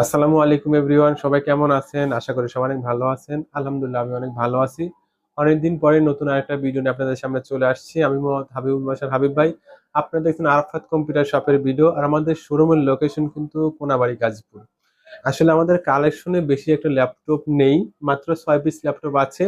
আসসালামু আলাইকুম এভরিওয়ান, সবাই কেমন আছেন? আশা করি সবাই অনেক ভালো আছেন। আলহামদুলিল্লাহ আমি অনেক ভালো আছি। অনেকদিন পরে নতুন আরেকটা ভিডিও নিয়ে আপনাদের সামনে চলে আসছি। আমি মোহাম্মদ হাবিবুল বাশার হাবিব ভাই। আপনারা দেখছেন আরাফাত কম্পিউটার শপের ভিডিও। আর আমাদের শোরুমের লোকেশন কিন্তু কোনাবাড়ি গাজীপুর। আসলে আমাদের কালেকশনে বেশি একটা ল্যাপটপ নেই, মাত্র 6 পিস ল্যাপটপ আছে।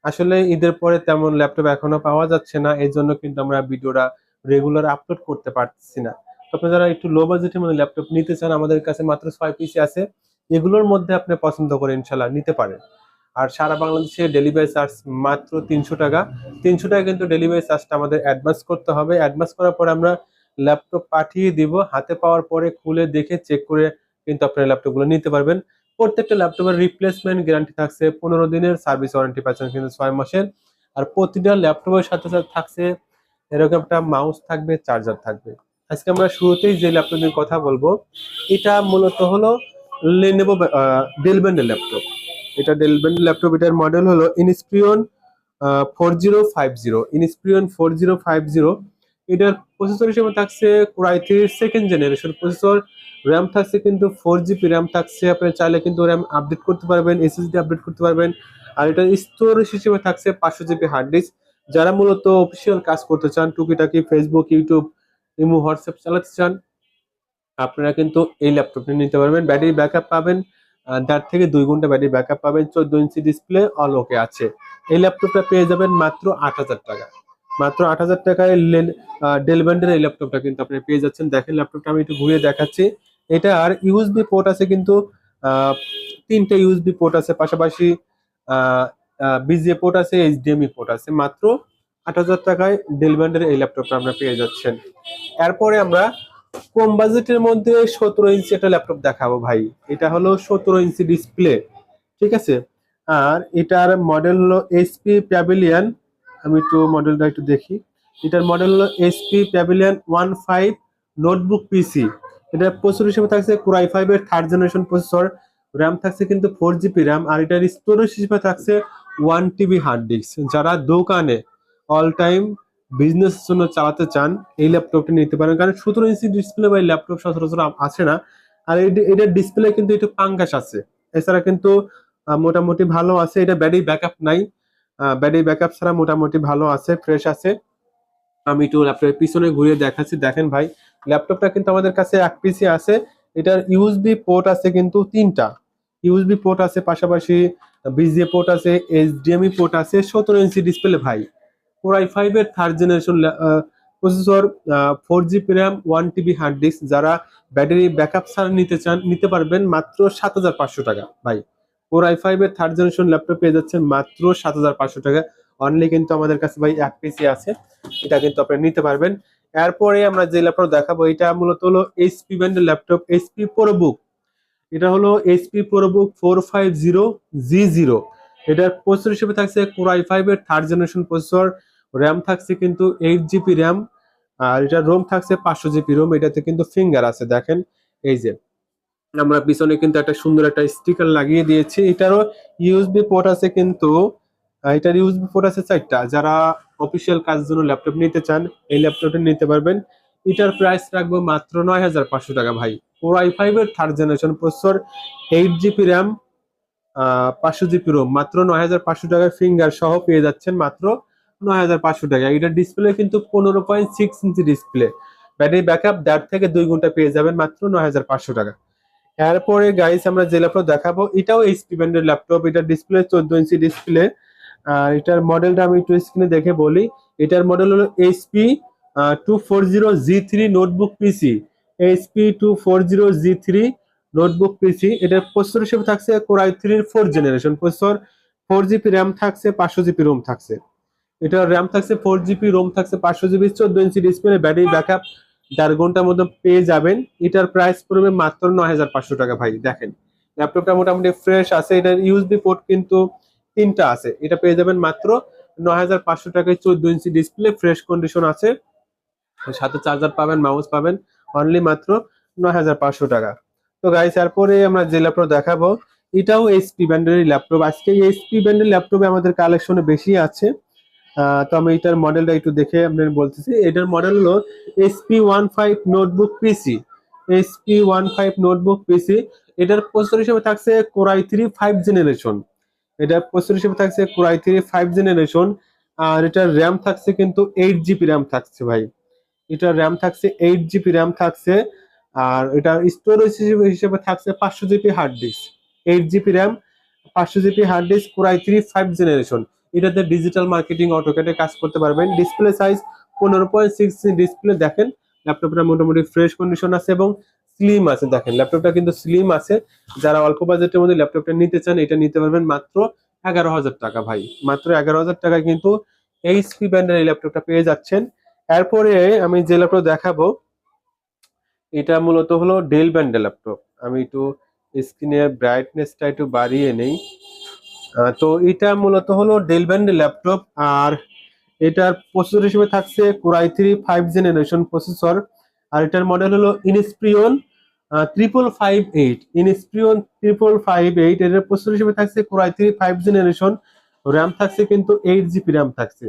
আসলে ঈদের পরে তেমন ল্যাপটপ এখনো পাওয়া যাচ্ছে না, এই জন্য কিন্তু আমরা ভিডিওটা রেগুলার আপলোড করতে পারছি না। তো আপনি যারা একটু লো বাজেটের মধ্যে ল্যাপটপ নিতে চান, আমাদের কাছে মাত্র 6 পিস আছে। এগুলোর মধ্যে আপনি পছন্দ করে ইনশাল্লাহ নিতে পারেন। আর সারা বাংলাদেশে ডেলিভারি চার্জ মাত্র 300 টাকা। 300 টাকা কিন্তু ডেলিভারি চার্জটা আমাদের অ্যাডভান্স করতে হবে। অ্যাডভান্স করার পরে আমরা ল্যাপটপ পাঠিয়ে দিব, হাতে পাওয়ার পরে খুলে দেখে চেক করে কিন্তু আপনার ল্যাপটপগুলো নিতে পারবেন। প্রত্যেকটা ল্যাপটপের রিপ্লেসমেন্ট গ্যারান্টি থাকছে 15 দিনের, সার্ভিস ওয়ারেন্টি পাচ্ছেন কিন্তু 6 মাসের। আর প্রতিটা ল্যাপটপের সাথে সাথে থাকছে এরকম একটা মাউস থাকবে, চার্জার থাকবে। আজকে আমরা শুরুতেই যে ল্যাপটপ নিয়ে কথা বলবো, এটা মূলত হলো লেনোভো ডেল ব্র্যান্ডের ল্যাপটপ। এটা ডেল ব্র্যান্ডের ল্যাপটপ, এটার মডেল হলো ইনস্পিরিয়ন 4050। ইনস্পিরিয়ন 4050। এটার প্রসেসর হিসেবে থাকছে core i 3 second generation processor. RAM থাকছে কিন্তু 4 জিবি র্যাম থাকছে, আপনি চাইলে কিন্তু র্যাম আপডেট করতে পারবেন, এসএসডি আপডেট করতে পারবেন। আর এটা স্টোরেজ হিসেবে থাকছে 500 জিবি হার্ড ডিস্ক। যারা মূলত অফিসিয়াল কাজ করতে চান, টুকিটাকি ফেসবুক, ইউটিউব, ইমো, হোয়াটসঅ্যাপ চালাতে চান, আপনারা কিন্তু এই ল্যাপটপটি নিতে পারবেন। ব্যাটারি ব্যাকআপ পাবেন 1.5 থেকে 2 ঘন্টা ব্যাটারি ব্যাকআপ পাবেন। 14 ইঞ্চি ডিসপ্লে, অল ওকে আছে। এই ল্যাপটপটা পেয়ে যাবেন মাত্র 8,000 টাকা। মাত্র 8,000 টাকায় ডেল ব্র্যান্ডের এই ল্যাপটপটা কিন্তু আপনি পেয়ে যাচ্ছেন। দেখেন ল্যাপটপটা আমি একটু ঘুরিয়ে দেখাচ্ছি। এটা আর ইউএসবি পোর্ট আছে কিন্তু, আহ, 3টে ইউএসবি পোর্ট আছে, পাশাপাশি বিজিএ পোর্ট আছে, এইচডিএমআই পোর্ট আছে। মাত্র 8,000 টাকায় ডেল ব্র্যান্ডের এই ল্যাপটপটা আমরা পেয়ে যাচ্ছেন। এরপরে আমরা কম বাজেটের মধ্যে 17 ইঞ্চি একটা ল্যাপটপ দেখাবো ভাই। এটা হলো 17 ইঞ্চি ডিসপ্লে, ঠিক আছে। আর এটার মডেল হলো এইচপি প্যাভিলিয়ন। আমি একটু মডেলটা একটু দেখি। এটার মডেল হলো এইচপি প্যাভিলিয়ন 15 নোটবুক পিসি। এটার প্রসেসর হিসেবে থাকছে কোরাই 5 এর 3rd জেনারেশন প্রসেসর। র্যাম থাকছে কিন্তু 4 জিবি র্যাম। আর এটার স্টোরেজ হিসেবে থাকছে 1 টিবি হার্ড ডিস্ক। যারা দোকানে অল টাইম বিজনেস জন্য চালাতে চান, এই ল্যাপটপটি নিতে পারেন, কারণ 17 ইঞ্চি ডিসপ্লে বা ল্যাপটপ সচরাচর আছে না। আর এটার ডিসপ্লে কিন্তু একটু পাঙ্কাস আছে। এছাড়া কিন্তু মোটামুটি ভালো আছে। এটা ব্যাটারি ব্যাকআপ নাই, ব্যাটারি ব্যাকআপ ছাড়া মোটামুটি ভালো আছে, ফ্রেশ আছে। আমি একটু ল্যাপটপের পিছনে ঘুরিয়ে দেখাচ্ছি। দেখেন ভাই, ল্যাপটপটা কিন্তু আমাদের কাছে 1 পিসি আছে। এটার ইউএসবি পোর্ট আছে কিন্তু 3টা ইউএসবি পোর্ট আছে, পাশাপাশি বিজিএ পোর্ট আছে, এইচডিএমআই পোর্ট আছে। 17 ইঞ্চি ডিসপ্লে ভাই। কোরাই 5 এর 3rd generation processor, 4 GB RAM, 1 TB hard disk. যারা ব্যাটারি ব্যাকআপ ছাড়া নিতে চান, নিতে পারবেন মাত্র 7,500 টাকা ভাই। কোরাই 5 এর 3rd জেনারেশন ল্যাপটপ পেয়ে যাচ্ছেন মাত্র 7,500 টাকা। অনলি কিন্তু আমাদের কাছে ভাই 1 পিসি আছে, এটা কিন্তু আপনি নিতে পারবেন। এরপরে আমরা যে ল্যাপটপ দেখাবো, এটা মূলত হলো এইচপি ব্র্যান্ডের ল্যাপটপ, এইচপি প্রোবুক। এটা হলো এইচপি প্রোবুক 450G0। এটার প্রসেসর হিসেবে থাকছে কোরাই 5 এর 3rd জেনারেশন প্রসেসর। র্যাম থাকছে কিন্তু 8 জিবি র্যাম। আর এটা রোম থাকছে 500 জিবি রোম। এটাতে কিন্তু ফিঙ্গার আছে, দেখেন। এই যে আমরা পিছনে কিন্তু একটা সুন্দর একটা স্টিকার লাগিয়ে দিয়েছি। এটারও ইউএসবি পোর্ট আছে কিন্তু, এটার ইউএসবি পোর্ট আছে 4টা। যারা অফিসিয়াল কাজের জন্য ল্যাপটপ নিতে চান, এই ল্যাপটপটা নিতে পারবেন। এটার প্রাইস রাখবো মাত্র 9,500 টাকা ভাই। কোরাই 5 এর 3rd generation processor, 8 GB RAM, 500 GB ROM. মাত্র 9,500 টাকায় ফিঙ্গার সহ পেয়ে যাচ্ছেন মাত্র 9,500 টাকা। এটার ডিসপ্লে কিন্তু 15.6 ইঞ্চি ডিসপ্লে। ব্যাটারি ব্যাকআপ 1.5 থেকে 2 ঘন্টা পেয়ে যাবেন মাত্র 9,500 টাকা। এরপরে গাইস আমরা যে ল্যাপটপ দেখাবো, এটাও এইচপি ব্র্যান্ডের ল্যাপটপ। এটার ডিসপ্লে 14 ইঞ্চি ডিসপ্লে। আর এটার মডেলটা আমি একটু স্ক্রিনে দেখে বলি। এটার মডেল হলো এইচপি 240G3 নোটবুক পিসি। এইচপি 240G3 নোটবুক পিসি। এটার প্রসেসর হিসেবে থাকছে কোরাই 3 এর 4th generation processor. 4 GB RAM থাকছে, 500 জিবি রোম থাকছে। এটার র্যাম থাকছে 4 জিবি, রোম থাকছে 500 GB, 14 inch display, battery backup 1.5 ঘন্টার মধ্যে পেয়ে যাবেন। এটার প্রাইস পড়বে মাত্র 9,500 টাকা ভাই। দেখেন ল্যাপটপটা মোটামুটি ফ্রেশ আছে। এটার ইউএসবি পোর্ট কিন্তু 3টা আছে। এটা পেয়ে যাবেন মাত্র 9,500 টাকায়। 14 ইঞ্চি ডিসপ্লে, ফ্রেশ কন্ডিশন আছে, সাথে চার্জার পাবেন, মাউস পাবেন। অনলি মাত্র 9,500 টাকা। তো গাইস এরপরে আমরা যে ল্যাপটপ দেখাবো, এটাও এইচপি ব্র্যান্ডের ল্যাপটপ। আজকে এইচপি ব্র্যান্ডের ল্যাপটপে আমাদের কালেকশনে বেশি আছে। তো আমি এটার মডেলটা একটু দেখে আপনাদের বলতেছি। এটার মডেল হলো এইচপি 15 নোটবুক পিসি। HP15 নোটবুক পিসি। এটার প্রসেসর হিসেবে থাকছে Core i3 5 জেনারেশন। এটার প্রসেসর হিসেবে থাকছে Core i3 5 জেনারেশন। আর এটার র্যাম থাকছে কিন্তু 8 GB র্যাম থাকছে ভাই। এটার র্যাম থাকছে 8 GB র্যাম থাকছে। আর এটার স্টোরেজ হিসেবে থাকছে 500 GB hard disk. 8 GB RAM, 500 GB hard disk, Core i3 5 generation. এটাতে ডিজিটাল মার্কেটিং অটোক্যাডে কাজ করতে পারবেন। Display size 15.6 display. দেখেন ল্যাপটপটা মোটামুটি ফ্রেশ কন্ডিশন আছে এবং স্লিম আছে। দেখেন ল্যাপটপটা কিন্তু স্লিম আছে। যারা অল্প বাজেটের মধ্যে ল্যাপটপটা নিতে চান এটা নিতে পারবেন মাত্র 11,000 টাকা ভাই। মাত্র 11,000 টাকায় কিন্তু এইচপি ব্র্যান্ডের এই ল্যাপটপটা পেয়ে যাচ্ছেন। এরপরে আমি যে ল্যাপটপ দেখাবো এটা মূলত হলো ডেল ব্র্যান্ডের ল্যাপটপ। আমি একটু স্ক্রিনের ব্রাইটনেসটা একটু বাড়িয়ে নেই। তো এটা মূলত হলো ডেল ব্র্যান্ডের ল্যাপটপ। আর এটার প্রসেসর হিসেবে থাকছে Core i3 5 জেনারেশন প্রসেসর। আর এটার মডেল হলো ইনস্পিরিয়ন 5558। ইনস্পিরিয়ন 5558 এর প্রসেসর হিসেবে থাকছে Core i3 5 জেনারেশন। র্যাম থাকছে কিন্তু 8 GB র্যাম থাকছে।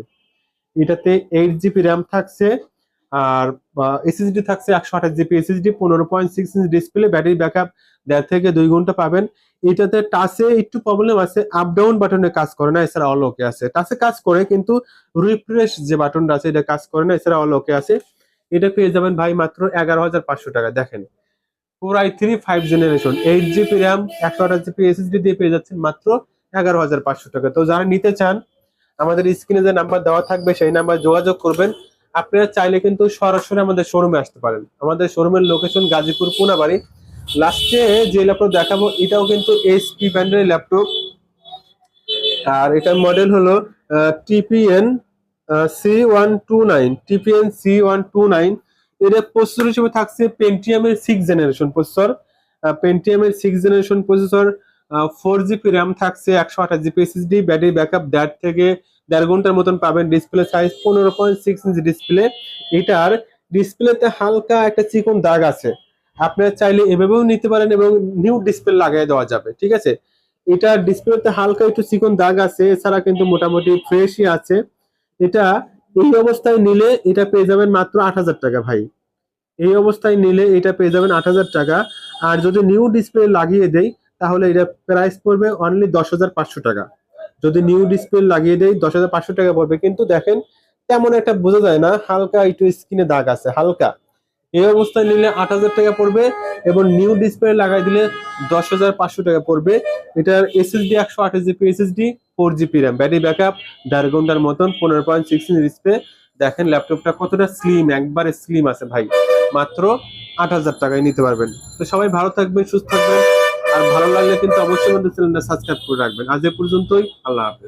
এটাতে 8 GB র্যাম থাকছে। আর এসএসডি থাকছে 128 GB SSD, 15.6 inch display, battery backup 1.5 থেকে 2 ঘন্টা পাবেন। এটাতে টাচে একটু প্রবলেম আছে, আপ ডাউন বাটনে কাজ করে না, এছাড়া অল ওকে আছে। টাচে কাজ করে কিন্তু রিফ্রেশ যে বাটনটা আছে এটা কাজ করে না, এছাড়া অল ওকে আছে। এটা পেয়ে যাবেন ভাই মাত্র 11,500 টাকা। দেখেন Core i3 5 generation, 8 GB RAM, 128 GB SSD দিয়ে পেয়ে যাচ্ছেন মাত্র 11,500 টাকা। তো যারা নিতে চান আমাদের স্ক্রিনে যে নাম্বার দেওয়া থাকবে সেই নাম্বার যোগাযোগ করবেন। আপনারা চাইলে কিন্তু সরাসরি আমাদের শোরুমে আসতে পারেন। আমাদের শোরুমের লোকেশন গাজীপুর কোনাবাড়ি। লাস্টে যে ল্যাপটপ দেখাবো এটাও কিন্তু এইচপি ব্র্যান্ডের ল্যাপটপ। আর এটার মডেল হলো টিপিএন C129। টিপিএন C129 এর প্রসেসর হিসেবে থাকছে পেন্টিয়ামের 6 জেনারেশন প্রসেসর। পেন্টিয়ামের 6 জেনারেশন প্রসেসর, 4 GB র্যাম থাকছে, 128 GB এসএসডি, ব্যাটারি ব্যাকআপ 1.5 থেকে 1.5 ঘন্টার মতন পাবেন। Display size 15.6 inch display. এটার ডিসপ্লেতে হালকা একটা চিকন দাগ আছে, আপনারা চাইলে এভাবেও নিতে পারেন এবং নিউ ডিসপ্লে লাগিয়ে দেওয়া যাবে, ঠিক আছে। এটা ডিসপ্লেতে হালকা একটু চিকন দাগ আছে, এছাড়া কিন্তু মোটামুটি ফ্রেশই আছে। এটা এই অবস্থায় নিলে এটা পেয়ে যাবেন মাত্র 8,000 টাকা ভাই। এই অবস্থায় নিলে এটা পেয়ে যাবেন 8,000 টাকা। আর যদি নিউ ডিসপ্লে লাগিয়ে দেই তাহলে এটা প্রাইস পড়বে অনলি 10,500 টাকা। যদি নিউ ডিসপ্লে লাগিয়ে দেই 10,500 টাকা পড়বে। কিন্তু দেখেন তেমন একটা বোঝা যায় না, হালকা একটু স্ক্রিনে দাগ আছে হালকা। এই অবস্থায় নিলে 8,000 টাকা পড়বে এবং নিউ ডিসপ্লে লাগাই দিলে 10,500 টাকা পড়বে। এটার SSD 128 GB SSD, 4 GB RAM, battery backup 1.5 ঘন্টার মতন, 15.6 ইঞ্চ ডিসপ্লে। দেখেন ল্যাপটপটা কতটা স্লিম, একবারে স্লিম আছে ভাই। মাত্র 8,000 টাকায় নিতে পারবেন। তো সবাই ভালো থাকবেন, সুস্থ থাকবেন। আর ভালো লাগলে কিন্তু অবশ্যই আমাদের চ্যানেলটা সাবস্ক্রাইব করে রাখবেন। আজ এ পর্যন্তই, আল্লাহ হাফেজ।